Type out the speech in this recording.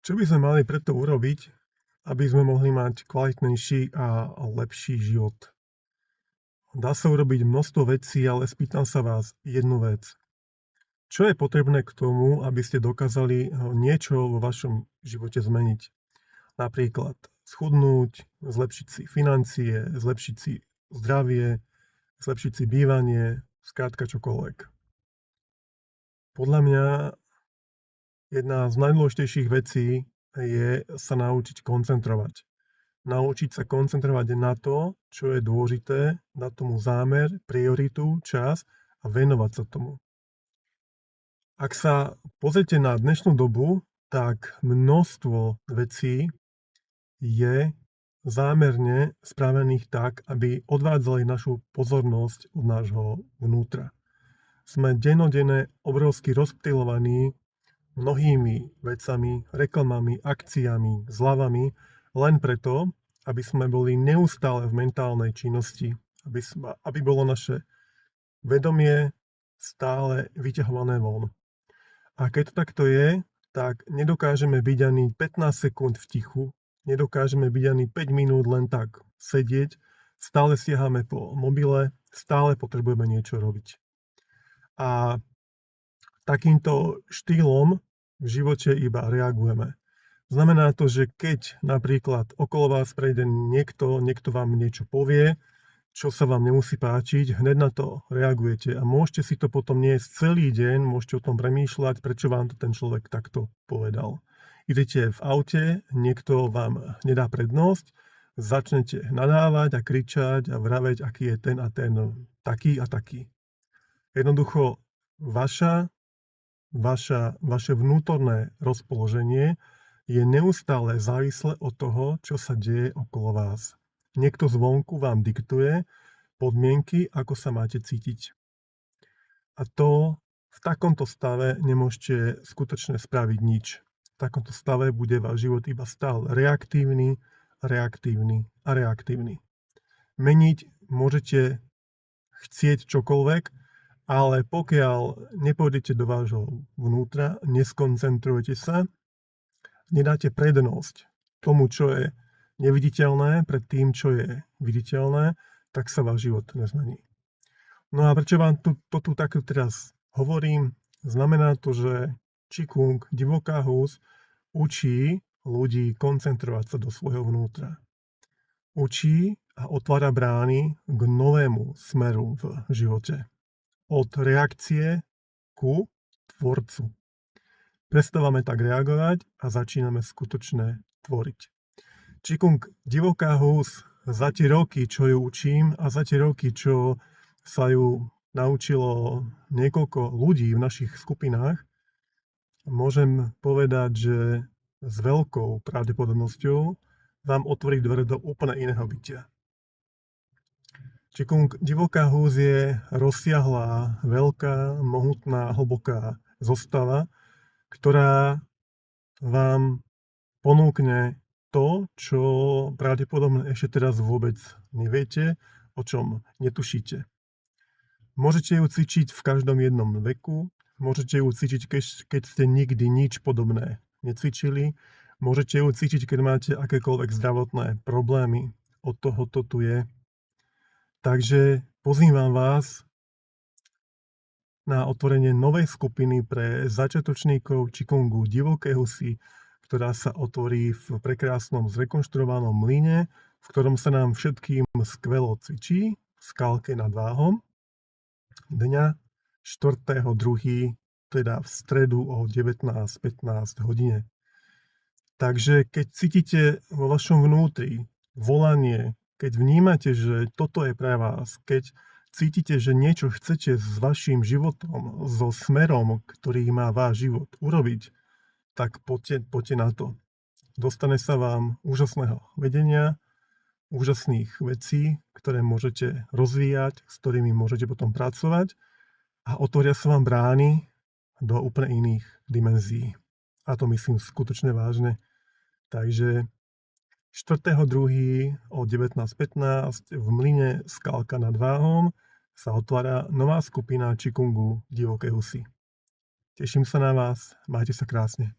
Čo by sme mali preto urobiť, aby sme mohli mať kvalitnejší a lepší život? Dá sa urobiť množstvo vecí, ale spýtam sa vás jednu vec. Čo je potrebné k tomu, aby ste dokázali niečo vo vašom živote zmeniť? Napríklad schudnúť, zlepšiť si financie, zlepšiť si zdravie, zlepšiť si bývanie, skrátka čokoľvek. Podľa mňa jedna z najdôležitejších vecí je sa naučiť koncentrovať. Naučiť sa koncentrovať na to, čo je dôležité, dať tomu zámer, prioritu, čas a venovať sa tomu. Ak sa pozrite na dnešnú dobu, tak množstvo vecí je zámerne spravených tak, aby odvádzali našu pozornosť od nášho vnútra. Sme dennodenne obrovsky rozptylovaní mnohými vecami, reklamami, akciami, zľavami, len preto, aby sme boli neustále v mentálnej činnosti, aby bolo naše vedomie stále vyťahované von. A keď to takto je, tak nedokážeme byť ani 15 sekúnd v tichu, nedokážeme byť ani 5 minút len tak sedieť, stále siahame po mobile, stále potrebujeme niečo robiť. A takýmto štýlom v živote iba reagujeme. Znamená to, že keď napríklad okolo vás prejde niekto vám niečo povie, čo sa vám nemusí páčiť, hneď na to reagujete a môžete si to potom niesť celý deň, môžete o tom premýšľať, prečo vám to ten človek takto povedal. Idete v aute, niekto vám nedá prednosť, začnete nadávať a kričať a vraveť, aký je ten a ten taký a taký. Jednoducho vaše vnútorné rozpoloženie je neustále závislé od toho, čo sa deje okolo vás. Niekto zvonku vám diktuje podmienky, ako sa máte cítiť. A v takomto stave nemôžete skutočne spraviť nič. V takomto stave bude váš život iba stále reaktívny, a reaktívny. Meniť môžete chcieť čokoľvek, ale pokiaľ nepôjdete do vášho vnútra, neskoncentrujete sa, nedáte prednosť tomu, čo je neviditeľné pred tým, čo je viditeľné, tak sa váš život nezmení. No a prečo vám tu takto teraz hovorím? Znamená to, že Qigong, divoká hus, učí ľudí koncentrovať sa do svojho vnútra. Učí a otvára brány k novému smeru v živote. Od reakcie ku tvorcu. Prestávame tak reagovať a začíname skutočne tvoriť. Qigong divoká hus za tie roky, čo ju učím a za tie roky, čo sa ju naučilo niekoľko ľudí v našich skupinách, môžem povedať, že s veľkou pravdepodobnosťou vám otvorí dvere do úplne iného bytia. Qigong divoká hus je rozsiahlá, veľká, mohutná, hlboká zostava, ktorá vám ponúkne to, čo pravdepodobne ešte teraz vôbec neviete, o čom netušíte. Môžete ju cvičiť v každom jednom veku, môžete ju cvičiť, keď ste nikdy nič podobné necvičili, môžete ju cvičiť, keď máte akékoľvek zdravotné problémy. Od toho to tu je. Takže pozývam vás na otvorenie novej skupiny pre začiatočníkov Qigongu divoké husy, ktorá sa otvorí v prekrásnom zrekonštruovanom mlyne, v ktorom sa nám všetkým skvelo cvičí v Skalke nad Váhom dňa 4.2., teda v stredu o 19:15 hodine. Takže keď cítite vo vašom vnútri volanie, keď vnímate, že toto je pre vás, keď cítite, že niečo chcete s vašim životom, so smerom, ktorý má váš život urobiť, tak poďte na to. Dostane sa vám úžasného vedenia, úžasných vecí, ktoré môžete rozvíjať, s ktorými môžete potom pracovať a otvoria sa vám brány do úplne iných dimenzií. A to myslím skutočne vážne. Takže 4.2. o 19:15 v mlyne Skalka nad Váhom sa otvára nová skupina Qigongu divoké husy. Teším sa na vás, majte sa krásne.